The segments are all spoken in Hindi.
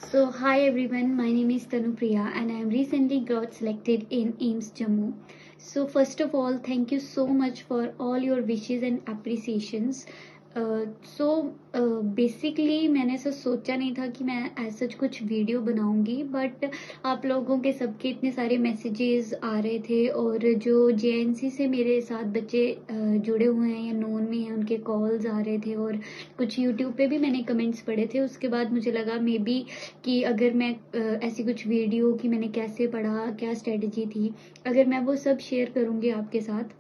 So, hi everyone, my name is Tanupriya and I am recently got selected in AIMS Jammu. So, first of all, thank you so much for all your wishes and appreciations. Basically मैंने ऐसा सोचा नहीं था कि मैं ऐसा कुछ वीडियो बनाऊंगी, बट आप लोगों के सबके इतने सारे मैसेजेस आ रहे थे और जो जेएनसी से मेरे साथ बच्चे जुड़े हुए हैं या नोन में हैं उनके कॉल्स आ रहे थे और कुछ यूट्यूब पे भी मैंने कमेंट्स पढ़े थे। उसके बाद मुझे लगा मे बी कि अगर मैं ऐसी कुछ वीडियो कि मैंने कैसे पढ़ा, क्या स्ट्रेटजी थी, अगर मैं वो सब शेयर करूंगी आपके साथ,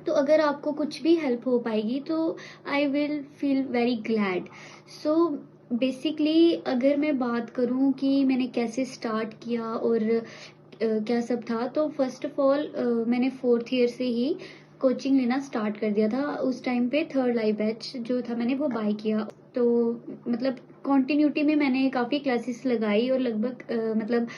तो अगर आपको कुछ भी हेल्प हो पाएगी तो I will feel very glad. So basically अगर मैं बात करूं कि मैंने कैसे स्टार्ट किया और क्या सब था, तो फर्स्ट ऑफ ऑल मैंने 4th ईयर से ही कोचिंग लेना स्टार्ट कर दिया था। उस टाइम पे 3rd लाइव बैच जो था मैंने वो बाय किया, तो मतलब कॉन्टिन्यूटी में मैंने काफ़ी क्लासेस लगाई और लगभग मतलब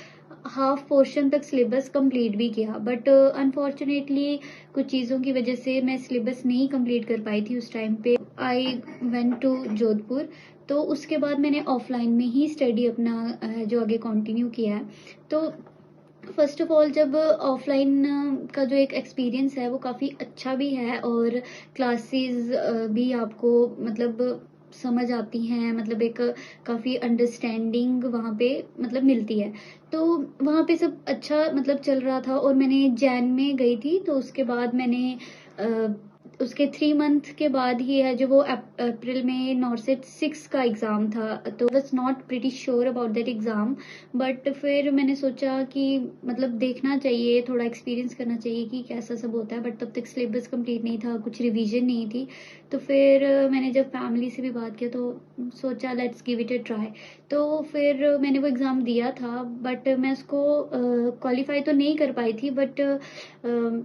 हाफ पोर्शन तक सिलेबस कंप्लीट भी किया, बट अनफॉर्चुनेटली कुछ चीज़ों की वजह से मैं सिलेबस नहीं कंप्लीट कर पाई थी उस टाइम पे। आई वेंट टू जोधपुर, तो उसके बाद मैंने ऑफलाइन में ही स्टडी अपना जो आगे कंटिन्यू किया है। तो फर्स्ट ऑफ ऑल जब ऑफलाइन का जो एक एक्सपीरियंस है वो काफ़ी अच्छा भी है और क्लासेस भी आपको मतलब समझ आती हैं, मतलब एक काफ़ी अंडरस्टैंडिंग वहाँ पे मतलब मिलती है। तो वहाँ पे सब अच्छा मतलब चल रहा था और मैंने जैन में गई थी, तो उसके बाद मैंने उसके 3 मंथ के बाद ही है जो वो अप्रैल में नॉर्सेट 6 का एग्ज़ाम था, तो was not pretty sure about that exam. But फिर मैंने सोचा कि मतलब देखना चाहिए, थोड़ा एक्सपीरियंस करना चाहिए कि कैसा सब होता है, बट तब तक सिलेबस कंप्लीट नहीं था, कुछ रिवीजन नहीं थी। तो फिर मैंने जब फैमिली से भी बात किया तो सोचा let's give it a try. तो फिर मैंने वो एग्ज़ाम दिया था, बट मैं उसको क्वालिफाई तो नहीं कर पाई थी, बट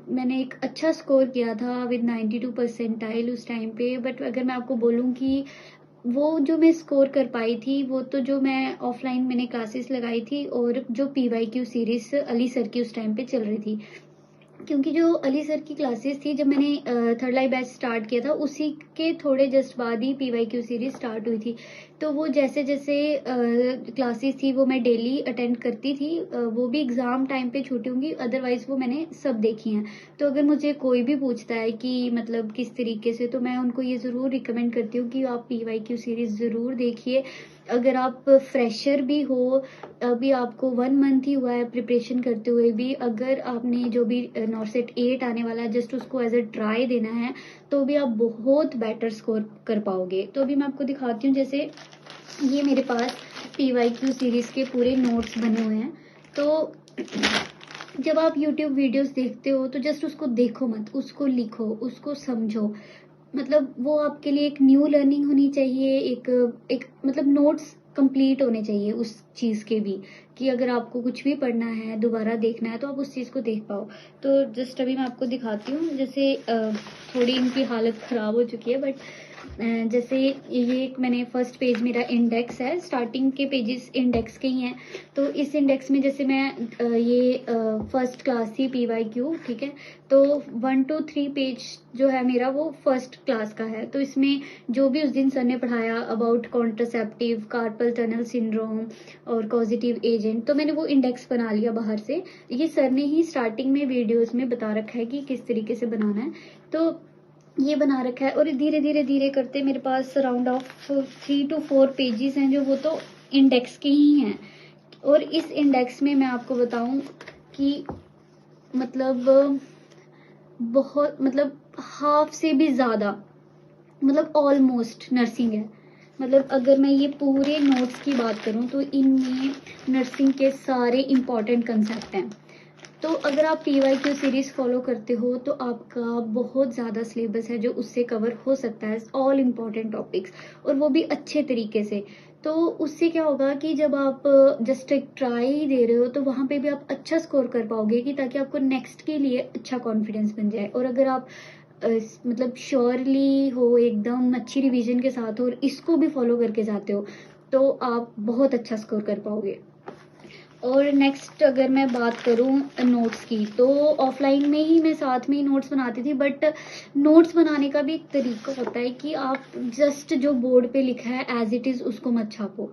मैंने एक अच्छा स्कोर किया था विद 92 परसेंटाइल उस टाइम पे। बट अगर मैं आपको बोलूँ कि वो जो मैं स्कोर कर पाई थी वो तो जो मैं ऑफलाइन मैंने क्लासेस लगाई थी और जो पीवाईक्यू सीरीज अली सर की उस टाइम पे चल रही थी, क्योंकि जो अली सर की क्लासेस थी जब मैंने 3rd लाइव बैच स्टार्ट किया था उसी के थोड़े जस्ट बाद ही पीवाईक्यू सीरीज स्टार्ट हुई थी। तो वो जैसे जैसे क्लासेस थी वो मैं डेली अटेंड करती थी, वो भी एग्ज़ाम टाइम पे छूटी होंगी, अदरवाइज वो मैंने सब देखी हैं। तो अगर मुझे कोई भी पूछता है कि मतलब किस तरीके से, तो मैं उनको ये ज़रूर रिकमेंड करती हूँ कि आप पीवाईक्यू सीरीज़ ज़रूर देखिए। अगर आप फ्रेशर भी हो, अभी आपको 1 मंथ ही हुआ है प्रिपरेशन करते हुए भी, अगर आपने जो भी नॉर्सेट 8 आने वाला है जस्ट उसको एज अ ट्राई देना है, तो भी आप बहुत बेटर स्कोर कर पाओगे। तो अभी मैं आपको दिखाती हूँ, जैसे ये मेरे पास पीवाईक्यू सीरीज के पूरे नोट्स बने हुए हैं। तो जब आप यूट्यूब वीडियोस देखते हो तो जस्ट उसको देखो मत, उसको लिखो, उसको समझो। मतलब वो आपके लिए एक न्यू लर्निंग होनी चाहिए, एक एक मतलब नोट्स कंप्लीट होने चाहिए उस चीज़ के भी, कि अगर आपको कुछ भी पढ़ना है दोबारा देखना है तो आप उस चीज़ को देख पाओ। तो जस्ट अभी मैं आपको दिखाती हूँ, जैसे थोड़ी इनकी हालत ख़राब हो चुकी है, बट जैसे ये एक मैंने फर्स्ट पेज मेरा इंडेक्स है, स्टार्टिंग के पेजेस इंडेक्स के ही हैं। तो इस इंडेक्स में जैसे मैं ये फर्स्ट क्लास थी पीवाईक्यू, ठीक है, तो 1 to 3 पेज जो है मेरा वो फर्स्ट क्लास का है। तो इसमें जो भी उस दिन सर ने पढ़ाया about contraceptive, carpal tunnel syndrome और कॉजिटिव एजेंट, तो मैंने वो इंडेक्स बना लिया बाहर से। ये सर ने ही स्टार्टिंग में वीडियोस में बता रखा है कि किस तरीके से बनाना है, तो ये बना रखा है। और धीरे धीरे धीरे करते मेरे पास राउंड ऑफ 3 to 4 पेजेस हैं जो वो तो इंडेक्स के ही हैं। और इस इंडेक्स में मैं आपको बताऊं कि मतलब बहुत मतलब हाफ से भी ज़्यादा, मतलब ऑलमोस्ट नर्सिंग है। मतलब अगर मैं ये पूरे नोट्स की बात करूं तो इनमें नर्सिंग के सारे इम्पॉर्टेंट कंसेप्ट हैं। तो अगर आप पीवाईक्यू सीरीज फॉलो करते हो तो आपका बहुत ज़्यादा सिलेबस है जो उससे कवर हो सकता है, ऑल इम्पॉर्टेंट टॉपिक्स, और वो भी अच्छे तरीके से। तो उससे क्या होगा कि जब आप जस्ट एक ट्राई दे रहे हो तो वहाँ पे भी आप अच्छा स्कोर कर पाओगे, कि ताकि आपको नेक्स्ट के लिए अच्छा कॉन्फिडेंस बन जाए। और अगर आप मतलब श्योरली हो, एकदम अच्छी रिवीजन के साथ हो और इसको भी फॉलो करके जाते हो, तो आप बहुत अच्छा स्कोर कर पाओगे। और नेक्स्ट अगर मैं बात करूँ नोट्स की, तो ऑफलाइन में ही मैं साथ में ही नोट्स बनाती थी, बट नोट्स बनाने का भी एक तरीका होता है कि आप जस्ट जो बोर्ड पे लिखा है एज इट इज़ उसको मत छापो।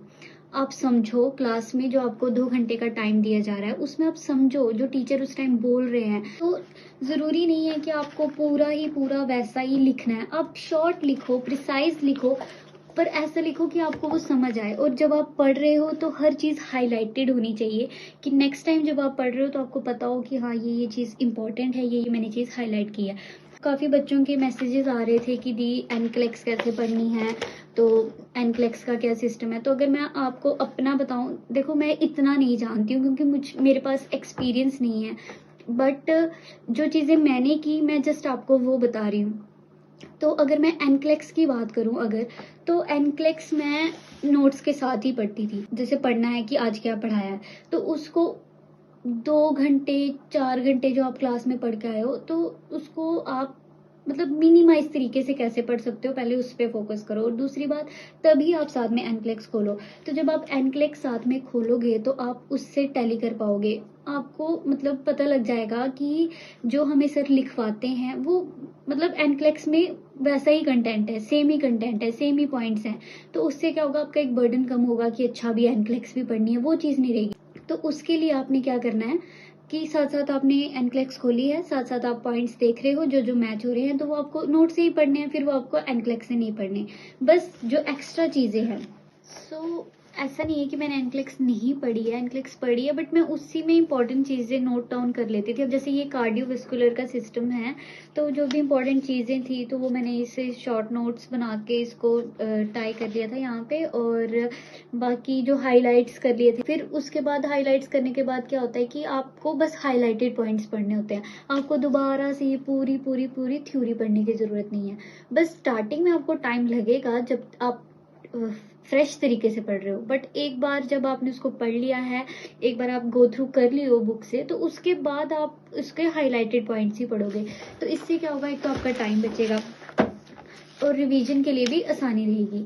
आप समझो, क्लास में जो आपको 2 घंटे का टाइम दिया जा रहा है उसमें आप समझो जो टीचर उस टाइम बोल रहे हैं। तो ज़रूरी नहीं है कि आपको पूरा ही पूरा वैसा ही लिखना है, आप शॉर्ट लिखो, प्रिसाइज लिखो, पर ऐसा लिखो कि आपको वो समझ आए। और जब आप पढ़ रहे हो तो हर चीज़ हाईलाइटेड होनी चाहिए, कि नेक्स्ट टाइम जब आप पढ़ रहे हो तो आपको पता हो कि हाँ ये चीज़ इंपॉर्टेंट है, ये मैंने चीज़ हाईलाइट की है। काफ़ी बच्चों के मैसेजेस आ रहे थे कि दी एनक्लेक्स कैसे पढ़नी है, तो एनक्लेक्स का क्या सिस्टम है। तो अगर मैं आपको अपना बताऊं, देखो मैं इतना नहीं जानती हूँ क्योंकि मेरे पास एक्सपीरियंस नहीं है, बट जो चीज़ें मैंने की मैं जस्ट आपको वो बता रही हूँ। तो अगर मैं एनक्लेक्स की बात करूं अगर, तो एनक्लेक्स मैं नोट्स के साथ ही पढ़ती थी। जैसे पढ़ना है कि आज क्या पढ़ाया है, तो उसको 2 घंटे 4 घंटे जो आप क्लास में पढ़ के आए हो, तो उसको आप मतलब मिनिमाइज तरीके से कैसे पढ़ सकते हो, पहले उस पर फोकस करो। और दूसरी बात, तभी आप साथ में एनक्लेक्स खोलो। तो जब आप एनक्लेक्स साथ में खोलोगे तो आप उससे टैली कर पाओगे, आपको मतलब पता लग जाएगा कि जो हमें सर लिखवाते हैं वो मतलब एनक्लेक्स में वैसा ही कंटेंट है, सेम ही कंटेंट है, सेम ही पॉइंट्स हैं। तो उससे क्या होगा, आपका एक बर्डन कम होगा कि अच्छा भी एनक्लेक्स भी पढ़नी है, वो चीज़ नहीं रहेगी। तो उसके लिए आपने क्या करना है कि साथ साथ आपने एनक्लेक्स खोली है, साथ साथ आप पॉइंट्स देख रहे हो जो जो मैच हो रहे हैं, तो वो आपको नोट से ही पढ़ने हैं, फिर वो आपको एनक्लेक्स से नहीं पढ़ने, बस जो एक्स्ट्रा चीज़ें हैं। सो ऐसा नहीं है कि मैंने एनक्लेक्स नहीं पढ़ी है, एनक्लेक्स पढ़ी है, बट मैं उसी में इंपॉर्टेंट चीज़ें नोट डाउन कर लेती थी। अब जैसे ये कार्डियोवैस्कुलर का सिस्टम है, तो जो भी इंपॉर्टेंट चीज़ें थी तो वो मैंने इसे शॉर्ट नोट्स बना के इसको टाई कर लिया था यहाँ पे, और बाकी जो हाईलाइट्स कर लिए थे। फिर उसके बाद हाईलाइट्स करने के बाद क्या होता है कि आपको बस हाईलाइटेड पॉइंट्स पढ़ने होते हैं, आपको दोबारा से ये पूरी पूरी पूरी थ्योरी पढ़ने की ज़रूरत नहीं है। बस स्टार्टिंग में आपको टाइम लगेगा जब आप फ्रेश तरीके से पढ़ रहे हो, बट एक बार जब आपने उसको पढ़ लिया है, एक बार आप गो थ्रू कर लियो बुक से, तो उसके बाद आप उसके हाईलाइटेड पॉइंट्स ही पढ़ोगे। तो इससे क्या होगा, एक तो आपका टाइम बचेगा और रिवीजन के लिए भी आसानी रहेगी।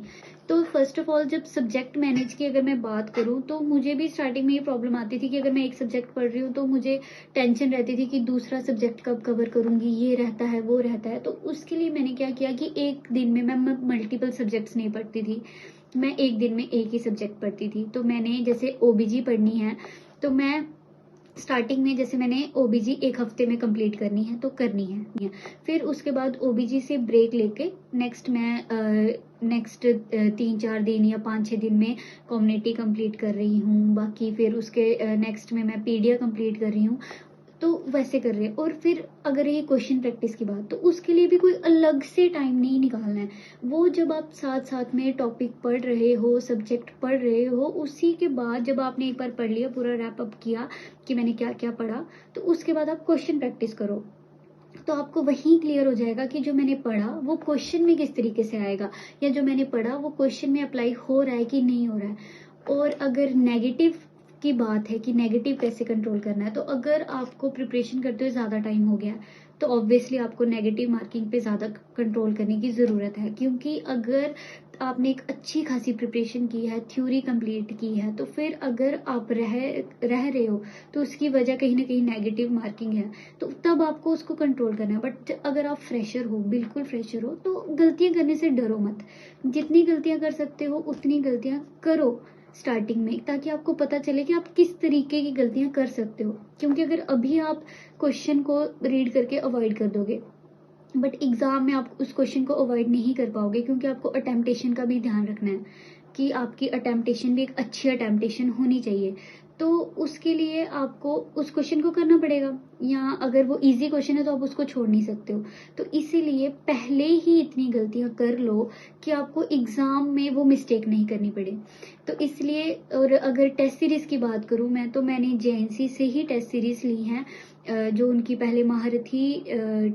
तो फर्स्ट ऑफ ऑल, जब सब्जेक्ट मैनेज की अगर मैं बात करूं, तो मुझे भी स्टार्टिंग में ये प्रॉब्लम आती थी कि अगर मैं एक सब्जेक्ट पढ़ रही हूँ तो मुझे टेंशन रहती थी कि दूसरा सब्जेक्ट कब कवर करूंगी, ये रहता है वो रहता है। तो उसके लिए मैंने क्या किया कि एक दिन में मैं मल्टीपल सब्जेक्ट्स नहीं पढ़ती थी, मैं एक दिन में एक ही सब्जेक्ट पढ़ती थी। तो मैंने जैसे ओबीजी पढ़नी है, तो मैं स्टार्टिंग में जैसे मैंने ओबीजी एक हफ्ते में कंप्लीट करनी है तो करनी है। फिर उसके बाद ओबीजी से ब्रेक लेके नेक्स्ट मैं नेक्स्ट 3-4 दिन या 5-6 दिन में कम्युनिटी कंप्लीट कर रही हूँ। बाकी फिर उसके नेक्स्ट में मैं पीडिया कंप्लीट कर रही हूँ, तो वैसे कर रहे हैं। और फिर अगर ये क्वेश्चन प्रैक्टिस की बात, तो उसके लिए भी कोई अलग से टाइम नहीं निकालना है। वो जब आप साथ साथ में टॉपिक पढ़ रहे हो, सब्जेक्ट पढ़ रहे हो, उसी के बाद जब आपने एक बार पढ़ लिया, पूरा रैप अप किया कि मैंने क्या क्या पढ़ा, तो उसके बाद आप क्वेश्चन प्रैक्टिस करो। तो आपको वहीं क्लियर हो जाएगा कि जो मैंने पढ़ा वो क्वेश्चन में किस तरीके से आएगा, या जो मैंने पढ़ा वो क्वेश्चन में अप्लाई हो रहा है कि नहीं हो रहा है। और अगर नेगेटिव की बात है कि नेगेटिव कैसे कंट्रोल करना है, तो अगर आपको प्रिपरेशन करते हुए ज़्यादा टाइम हो गया तो ऑब्वियसली आपको नेगेटिव मार्किंग पे ज़्यादा कंट्रोल करने की ज़रूरत है। क्योंकि अगर आपने एक अच्छी खासी प्रिपरेशन की है, थ्योरी कंप्लीट की है, तो फिर अगर आप रह रहे हो तो उसकी वजह कहीं ना कहीं नेगेटिव मार्किंग है, तो तब आपको उसको कंट्रोल करना है। बट अगर आप फ्रेशर हो, बिल्कुल फ्रेशर हो, तो गलतियां करने से डरो मत, जितनी गलतियां कर सकते हो उतनी गलतियां करो स्टार्टिंग में, ताकि आपको पता चले कि आप किस तरीके की गलतियां कर सकते हो। क्योंकि अगर अभी आप क्वेश्चन को रीड करके अवॉइड कर दोगे, बट एग्जाम में आप उस क्वेश्चन को अवॉइड नहीं कर पाओगे, क्योंकि आपको अटेम्पटेशन का भी ध्यान रखना है कि आपकी अटेम्पटेशन भी एक अच्छी अटेम्पटेशन होनी चाहिए। तो उसके लिए आपको उस क्वेश्चन को करना पड़ेगा, या अगर वो इजी क्वेश्चन है तो आप उसको छोड़ नहीं सकते हो। तो इसीलिए पहले ही इतनी गलतियां कर लो कि आपको एग्जाम में वो मिस्टेक नहीं करनी पड़े। तो इसलिए, और अगर टेस्ट सीरीज की बात करूं मैं, तो मैंने जेएनसी से ही टेस्ट सीरीज ली हैं, जो उनकी पहले महारथी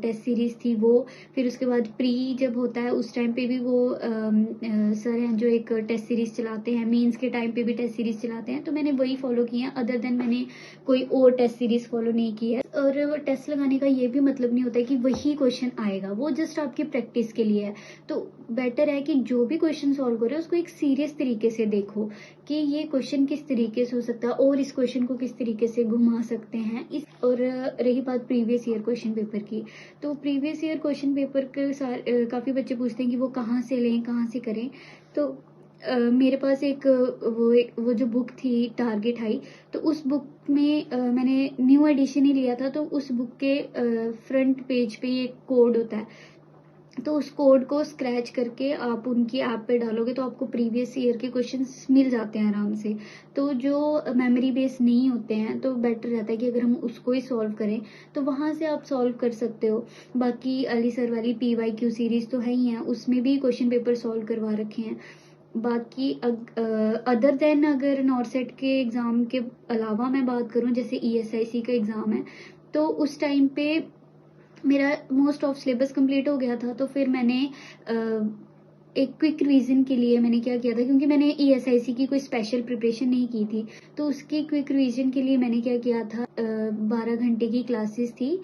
टेस्ट सीरीज़ थी वो, फिर उसके बाद प्री जब होता है उस टाइम पे भी वो सर हैं जो एक टेस्ट सीरीज़ चलाते हैं, मेंस के टाइम पे भी टेस्ट सीरीज़ चलाते हैं, तो मैंने वही फॉलो किया, अदर देन मैंने कोई और टेस्ट सीरीज़ फॉलो नहीं की है। और टेस्ट लगाने का ये भी मतलब नहीं होता है कि वही क्वेश्चन आएगा, वो जस्ट आपकी प्रैक्टिस के लिए है। तो बेटर है कि जो भी क्वेश्चन सॉल्व करो उसको एक सीरियस तरीके से देखो कि ये क्वेश्चन किस तरीके से हो सकता है और इस क्वेश्चन को किस तरीके से घुमा सकते हैं। इस और रही बात प्रीवियस ईयर क्वेश्चन पेपर की, तो प्रीवियस ईयर क्वेश्चन पेपर के काफ़ी बच्चे पूछते हैं कि वो कहाँ से लें, कहाँ से करें। तो मेरे पास वो जो बुक थी टारगेट हाई, तो उस बुक में मैंने न्यू एडिशन ही लिया था, तो उस बुक के फ्रंट पेज पे ये कोड होता है, तो उस कोड को स्क्रैच करके आप उनकी ऐप पे डालोगे तो आपको प्रीवियस ईयर के क्वेश्चंस मिल जाते हैं आराम से। तो जो मेमोरी बेस्ड नहीं होते हैं तो बेटर रहता है कि अगर हम उसको ही सॉल्व करें तो वहाँ से आप सॉल्व कर सकते हो। बाकी अली सर वाली PYQ सीरीज तो है ही है, उसमें भी क्वेश्चन पेपर सॉल्व करवा रखे हैं। बाकी अदर देन अगर नॉर्सेट के एग्ज़ाम के अलावा मैं बात करूँ, जैसे ESIC का एग्ज़ाम है, तो उस टाइम पे मेरा मोस्ट ऑफ सिलेबस कंप्लीट हो गया था, तो फिर मैंने एक क्विक रिवीजन के लिए मैंने क्या किया था, क्योंकि मैंने ESIC की कोई स्पेशल प्रिपरेशन नहीं की थी, तो उसकी क्विक रिवीजन के लिए मैंने क्या किया था, 12 घंटे की क्लासेस थी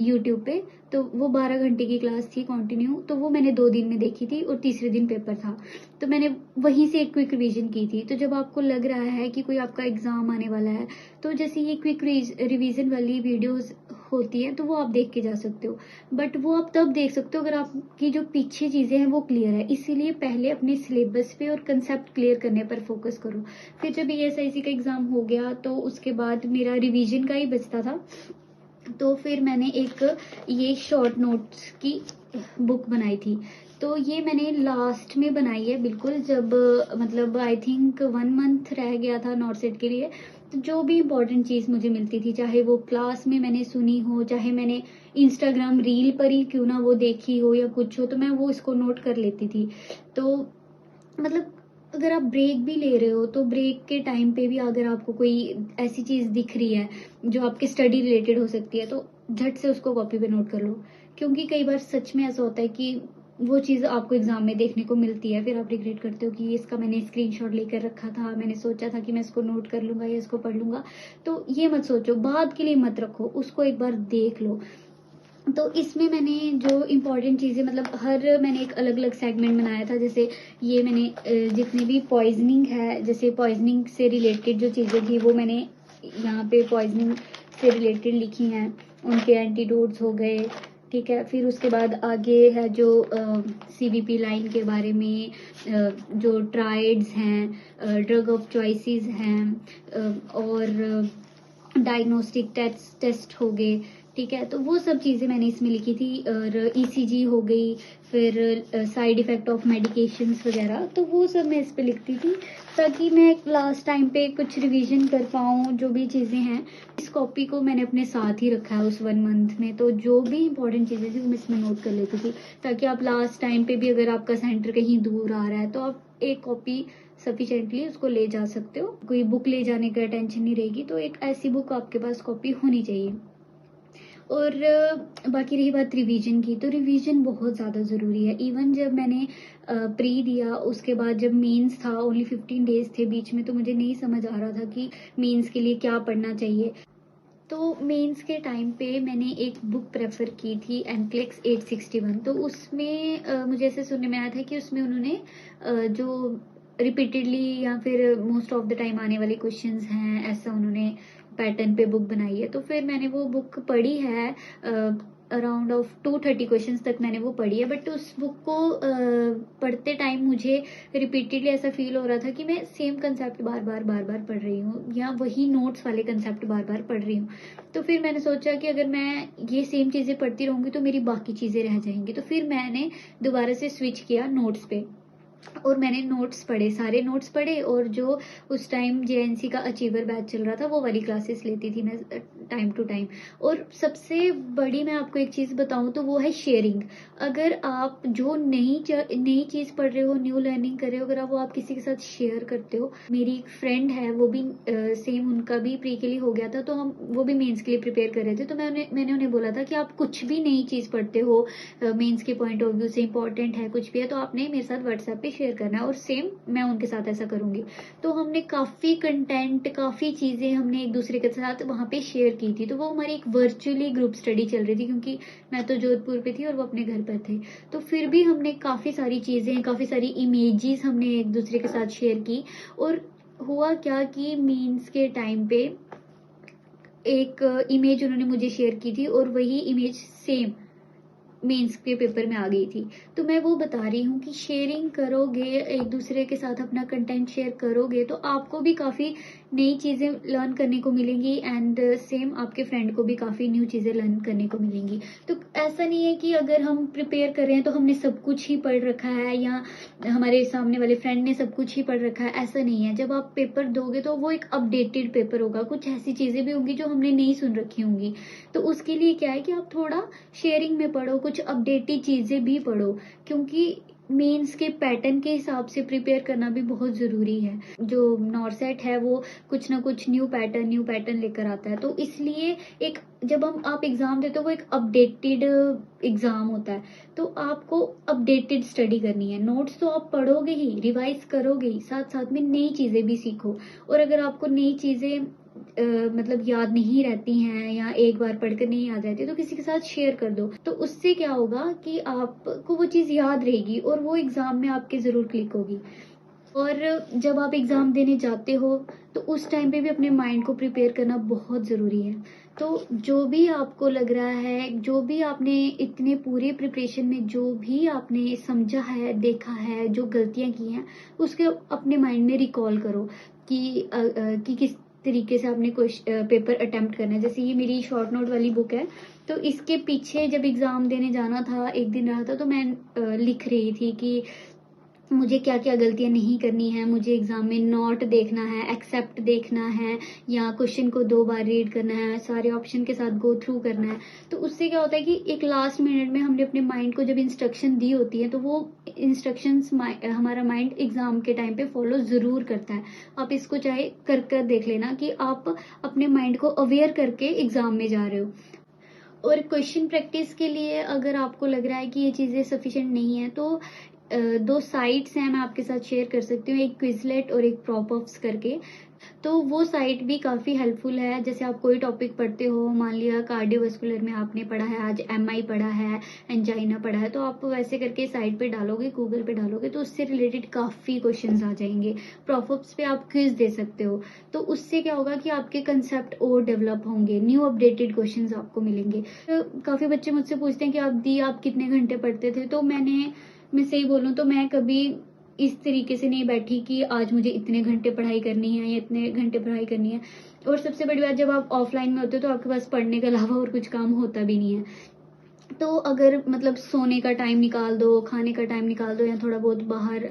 यूट्यूब पे, तो वो 12 घंटे की क्लास थी कंटिन्यू, तो वो मैंने 2 दिन में देखी थी और तीसरे दिन पेपर था, तो मैंने वहीं से एक क्विक रिवीजन की थी। तो जब आपको लग रहा है कि कोई आपका एग्ज़ाम आने वाला है, तो जैसे ये क्विक रिवीजन वाली वीडियोस होती है तो वो आप देख के जा सकते हो, बट वो आप तब देख सकते हो अगर आपकी जो पीछे चीज़ें हैं वो क्लियर है। इसीलिए पहले अपने सिलेबस पे और कंसेप्ट क्लियर करने पर फोकस करो। फिर जब ESIC का एग्ज़ाम हो गया तो उसके बाद मेरा रिवीजन का ही बचता था, तो फिर मैंने एक ये शॉर्ट नोट्स की बुक बनाई थी, तो ये मैंने लास्ट में बनाई है, बिल्कुल जब मतलब आई थिंक 1 मंथ रह गया था नॉर्सेट के लिए, तो जो भी इम्पोर्टेंट चीज़ मुझे मिलती थी, चाहे वो क्लास में मैंने सुनी हो, चाहे मैंने इंस्टाग्राम रील पर ही क्यों ना वो देखी हो या कुछ हो, तो मैं वो इसको नोट कर लेती थी। तो मतलब अगर आप ब्रेक भी ले रहे हो तो ब्रेक के टाइम पे भी अगर आपको कोई ऐसी चीज़ दिख रही है जो आपके स्टडी रिलेटेड हो सकती है, तो झट से उसको कॉपी पे नोट कर लो, क्योंकि कई बार सच में ऐसा होता है कि वो चीज़ आपको एग्जाम में देखने को मिलती है, फिर आप रिग्रेट करते हो कि इसका मैंने स्क्रीनशॉट लेकर रखा था, मैंने सोचा था कि मैं इसको नोट कर लूंगा या इसको पढ़ लूंगा। तो ये मत सोचो, बाद के लिए मत रखो, उसको एक बार देख लो। तो इसमें मैंने जो इम्पोर्टेंट चीज़ें मतलब मैंने एक अलग अलग सेगमेंट बनाया था, जैसे ये मैंने जितनी भी पॉइजनिंग है, जैसे पॉइजनिंग से रिलेटेड जो चीज़ें थी वो मैंने यहाँ पे पॉइजनिंग से रिलेटेड लिखी हैं, उनके एंटीडोट्स हो गए, ठीक है। फिर उसके बाद आगे है जो CVP लाइन के बारे में, जो ट्राइड्स हैं, ड्रग ऑफ चॉइसेस हैं, और डायग्नोस्टिक टेस्ट हो गए, ठीक है। तो वो सब चीज़ें मैंने इसमें लिखी थी, और ECG हो गई, फिर साइड इफ़ेक्ट ऑफ मेडिकेशंस वगैरह, तो वो सब मैं इस पे लिखती थी ताकि मैं लास्ट टाइम पे कुछ रिवीजन कर पाऊँ जो भी चीज़ें हैं। इस कॉपी को मैंने अपने साथ ही रखा है उस 1 मंथ में, तो जो भी इंपॉर्टेंट चीज़ें थी वो मैं इसमें नोट कर लेती थी, ताकि आप लास्ट टाइम पे भी अगर आपका सेंटर कहीं दूर आ रहा है तो आप एक कॉपी सफिशेंटली उसको ले जा सकते हो, कोई बुक ले जाने का टेंशन नहीं रहेगी। तो एक ऐसी बुक आपके पास कॉपी होनी चाहिए। और बाकी रही बात रिवीजन की, तो रिवीजन बहुत ज़्यादा ज़रूरी है। इवन जब मैंने प्री दिया, उसके बाद जब मेंस था, ओनली 15 डेज थे बीच में, तो मुझे नहीं समझ आ रहा था कि मेंस के लिए क्या पढ़ना चाहिए। तो मेंस के टाइम पे मैंने एक बुक प्रेफर की थी, NCLEX 861। तो उसमें मुझे ऐसे सुनने में आया था कि उसमें उन्होंने जो रिपीटेडली या फिर मोस्ट ऑफ द टाइम आने वाले क्वेश्चंस हैं, ऐसा उन्होंने पैटर्न पे बुक बनाई है। तो फिर मैंने वो बुक पढ़ी है, अराउंड ऑफ 230 क्वेश्चंस तक मैंने वो पढ़ी है, बट उस बुक को पढ़ते टाइम मुझे रिपीटेडली ऐसा फील हो रहा था कि मैं सेम कंसेप्ट बार बार पढ़ रही हूँ, या वही नोट्स वाले कंसेप्ट बार बार पढ़ रही हूँ। तो फिर मैंने सोचा कि अगर मैं ये सेम चीज़ें पढ़ती रहूँगी तो मेरी बाकी चीज़ें रह जाएंगी, तो फिर मैंने दोबारा से स्विच किया नोट्स पे। और मैंने नोट्स पढ़े, सारे नोट्स पढ़े, और जो उस टाइम जेएनसी का अचीवर बैच चल रहा था वो वाली क्लासेस लेती थी मैं टाइम टू टाइम। और सबसे बड़ी मैं आपको एक चीज़ बताऊं तो वो है शेयरिंग। अगर आप जो नई चीज़ पढ़ रहे हो, न्यू लर्निंग कर रहे हो, अगर आप वो आप किसी के साथ शेयर करते हो। मेरी एक फ्रेंड है, वो भी सेम, उनका भी प्री के लिए हो गया था, तो वो भी मेंस के लिए प्रिपेयर कर रहे थे। तो मैंने उन्हें बोला था कि आप कुछ भी नई चीज़ पढ़ते हो, मेंस के पॉइंट ऑफ व्यू से इंपॉर्टेंट है कुछ भी है, तो आपने मेरे साथ व्हाट्सएप पे शेयर करना है, और सेम मैं उनके साथ ऐसा करूंगी। तो हमने काफ़ी कंटेंट, काफ़ी चीज़ें हमने एक दूसरे के साथ वहाँ पे शेयर की थी। तो वो हमारी एक वर्चुअली ग्रुप स्टडी चल रही थी, क्योंकि मैं तो जोधपुर पे थी और वो अपने घर पर थे। तो फिर भी हमने काफ़ी सारी चीज़ें, काफ़ी सारी इमेजेस हमने एक दूसरे के साथ शेयर की। और हुआ क्या कि मीन्स के टाइम पे एक इमेज उन्होंने मुझे शेयर की थी, और वही इमेज सेम मेंस के पेपर में आ गई थी। तो मैं वो बता रही हूँ कि शेयरिंग करोगे, एक दूसरे के साथ अपना कंटेंट शेयर करोगे, तो आपको भी काफ़ी नई चीज़ें लर्न करने को मिलेंगी, एंड सेम आपके फ्रेंड को भी काफ़ी न्यू चीज़ें लर्न करने को मिलेंगी। तो ऐसा नहीं है कि अगर हम प्रिपेयर कर रहे हैं तो हमने सब कुछ ही पढ़ रखा है, या हमारे सामने वाले फ्रेंड ने सब कुछ ही पढ़ रखा है, ऐसा नहीं है। जब आप पेपर दोगे तो वो एक अपडेटेड पेपर होगा, कुछ ऐसी चीज़ें भी होंगी जो हमने नहीं सुन रखी होंगी। तो उसके लिए क्या है कि आप थोड़ा शेयरिंग में पढ़ो, कुछ अपडेटेड चीजें भी पढ़ो, क्योंकि मेंस के पैटर्न के हिसाब से प्रिपेयर करना भी बहुत जरूरी है। जो नॉरसेट है वो कुछ ना कुछ न्यू पैटर्न लेकर आता है, तो इसलिए एक जब आप एग्जाम देते हो वो एक अपडेटेड एग्जाम होता है। तो आपको अपडेटेड स्टडी करनी है, नोट्स तो आप पढ़ोगे ही, रिवाइज करोगे ही, साथ साथ में नई चीजें भी सीखो। और अगर आपको नई चीजें मतलब याद नहीं रहती हैं, या एक बार पढ़कर नहीं याद रहती, तो किसी के साथ शेयर कर दो। तो उससे क्या होगा कि आपको वो चीज़ याद रहेगी, और वो एग्जाम में आपके ज़रूर क्लिक होगी। और जब आप एग्जाम देने जाते हो तो उस टाइम पे भी अपने माइंड को प्रिपेयर करना बहुत ज़रूरी है। तो जो भी आपको लग रहा है, जो भी आपने इतने पूरे प्रिपरेशन में जो भी आपने समझा है, देखा है, जो गलतियां की हैं, उसके अपने माइंड में रिकॉल करो कि किस तरीके से आपने पेपर अटेम्प्ट करना है। जैसे ये मेरी शॉर्ट नोट वाली बुक है, तो इसके पीछे जब एग्जाम देने जाना था, एक दिन रहा था, तो मैं लिख रही थी कि मुझे क्या क्या गलतियां नहीं करनी है, मुझे एग्जाम में नॉट देखना है, एक्सेप्ट देखना है, या क्वेश्चन को 2 बार रीड करना है, सारे ऑप्शन के साथ गो थ्रू करना है। तो उससे क्या होता है कि एक लास्ट मिनट में हमने अपने माइंड को जब इंस्ट्रक्शन दी होती है, तो वो इंस्ट्रक्शंस हमारा माइंड एग्जाम के टाइम पे फॉलो जरूर करता है। आप इसको चाहे कर कर देख लेना कि आप अपने माइंड को अवेयर करके एग्जाम में जा रहे हो। और क्वेश्चन प्रैक्टिस के लिए अगर आपको लग रहा है कि ये चीज़ें सफिशिएंट नहीं है, तो 2 साइट्स हैं, मैं आपके साथ शेयर कर सकती हूँ, एक क्विजलेट और एक प्रॉपअप्स करके। तो वो साइट भी काफ़ी हेल्पफुल है। जैसे आप कोई टॉपिक पढ़ते हो, मान लिया कार्डियोवास्कुलर में आपने पढ़ा है, आज एमआई पढ़ा है, एंजाइना पढ़ा है, तो आप वैसे करके साइट पे डालोगे, गूगल पे डालोगे, तो उससे रिलेटेड काफ़ी क्वेश्चंस आ जाएंगे। प्रॉपअप्स पे आप क्विज दे सकते हो, तो उससे क्या होगा कि आपके कंसेप्ट और डेवलप होंगे, न्यू अपडेटेड क्वेश्चंस आपको मिलेंगे। तो काफ़ी बच्चे मुझसे पूछते हैं कि आप कितने घंटे पढ़ते थे, तो मैं सही बोलूँ तो मैं कभी इस तरीके से नहीं बैठी कि आज मुझे इतने घंटे पढ़ाई करनी है या इतने घंटे पढ़ाई करनी है। और सबसे बड़ी बात, जब आप ऑफलाइन में होते हो तो आपके पास पढ़ने के अलावा और कुछ काम होता भी नहीं है। तो अगर मतलब सोने का टाइम निकाल दो, खाने का टाइम निकाल दो, या थोड़ा बहुत बाहर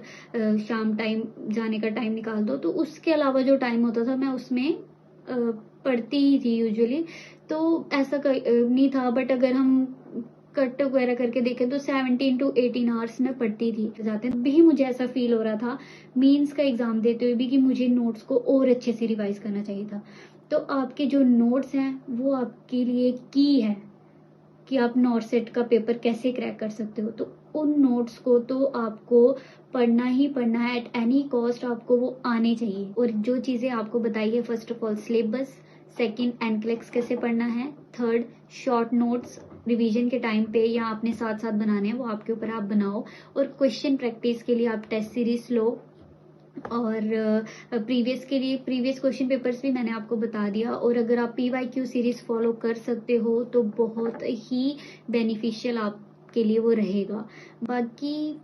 शाम टाइम जाने का टाइम निकाल दो, तो उसके अलावा जो टाइम होता था मैं उसमें पढ़ती ही थी यूजुअली। तो ऐसा नहीं था, बट अगर हम कट वगैरह करके देखें तो 17 to 18 आवर्स में पढ़ती थी। जाते भी मुझे ऐसा फील हो रहा था मीन्स का एग्जाम देते हुए भी कि मुझे नोट्स को और अच्छे से रिवाइज करना चाहिए था। तो आपके जो नोट्स हैं वो आपके लिए की है कि आप नॉरसेट का पेपर कैसे क्रैक कर सकते हो। तो उन नोट्स को तो आपको पढ़ना ही पढ़ना है, एट एनी कॉस्ट आपको वो आने चाहिए। और जो चीज़ें आपको बताई है, first of all syllabus, second NCLEX कैसे पढ़ना है, थर्ड शॉर्ट नोट्स रिवीजन के टाइम पे या आपने साथ साथ बनाने हैं, वो आपके ऊपर आप बनाओ। और क्वेश्चन प्रैक्टिस के लिए आप टेस्ट सीरीज लो, और प्रीवियस क्वेश्चन पेपर्स भी मैंने आपको बता दिया। और अगर आप PYQ सीरीज फॉलो कर सकते हो तो बहुत ही बेनिफिशियल आपके लिए वो रहेगा। बाकी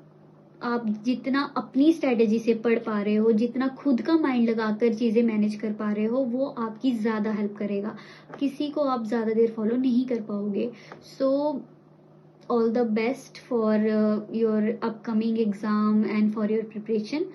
आप जितना अपनी स्ट्रेटेजी से पढ़ पा रहे हो, जितना खुद का माइंड लगाकर चीजें मैनेज कर पा रहे हो, वो आपकी ज्यादा हेल्प करेगा। किसी को आप ज्यादा देर फॉलो नहीं कर पाओगे। सो all the best for your upcoming exam and for your preparation.